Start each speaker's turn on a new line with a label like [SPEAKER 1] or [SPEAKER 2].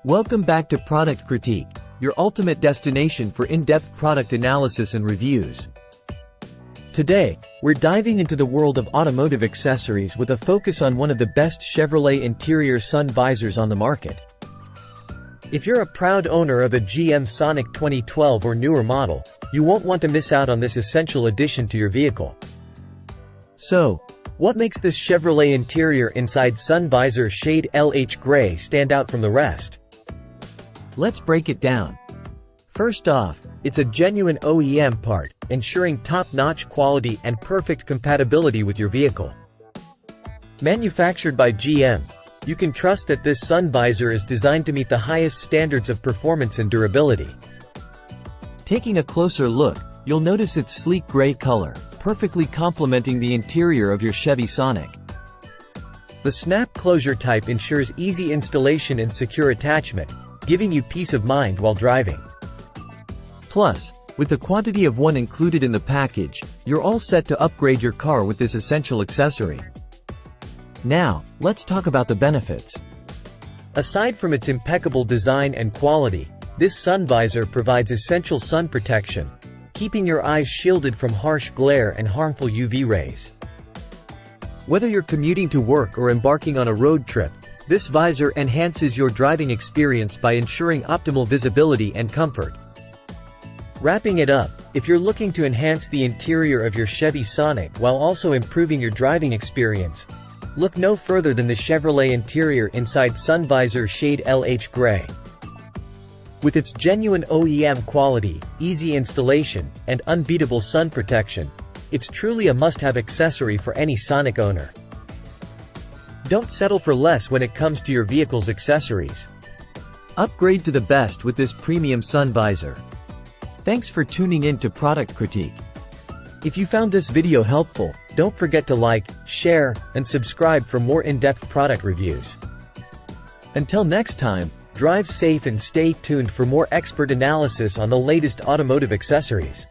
[SPEAKER 1] Welcome back to Product Critique, your ultimate destination for in-depth product analysis and reviews. Today, we're diving into the world of automotive accessories with a focus on one of the best Chevrolet Interior Sun Visors on the market. If you're a proud owner of a GM Sonic 2012 or newer model, you won't want to miss out on this essential addition to your vehicle. So, what makes this Chevrolet Interior Inside Sun Visor shade LH Gray stand out from the rest? Let's break it down. First off, it's a genuine OEM part, ensuring top-notch quality and perfect compatibility with your vehicle. Manufactured by GM, you can trust that this sun visor is designed to meet the highest standards of performance and durability. Taking a closer look, you'll notice its sleek gray color, perfectly complementing the interior of your Chevy Sonic. The snap closure type ensures easy installation and secure attachment, giving you peace of mind while driving. Plus, with the quantity of one included in the package, you're all set to upgrade your car with this essential accessory. Now, let's talk about the benefits. Aside from its impeccable design and quality, this sun visor provides essential sun protection, keeping your eyes shielded from harsh glare and harmful UV rays. Whether you're commuting to work or embarking on a road trip, this visor enhances your driving experience by ensuring optimal visibility and comfort. Wrapping it up, if you're looking to enhance the interior of your Chevy Sonic while also improving your driving experience, look no further than the Chevrolet Interior Inside Sun Visor shade LH Gray. With its genuine OEM quality, easy installation, and unbeatable sun protection, it's truly a must-have accessory for any Sonic owner. Don't settle for less when it comes to your vehicle's accessories. Upgrade to the best with this premium sun visor. Thanks for tuning in to Product Critique. If you found this video helpful, don't forget to like, share, and subscribe for more in-depth product reviews. Until next time, drive safe and stay tuned for more expert analysis on the latest automotive accessories.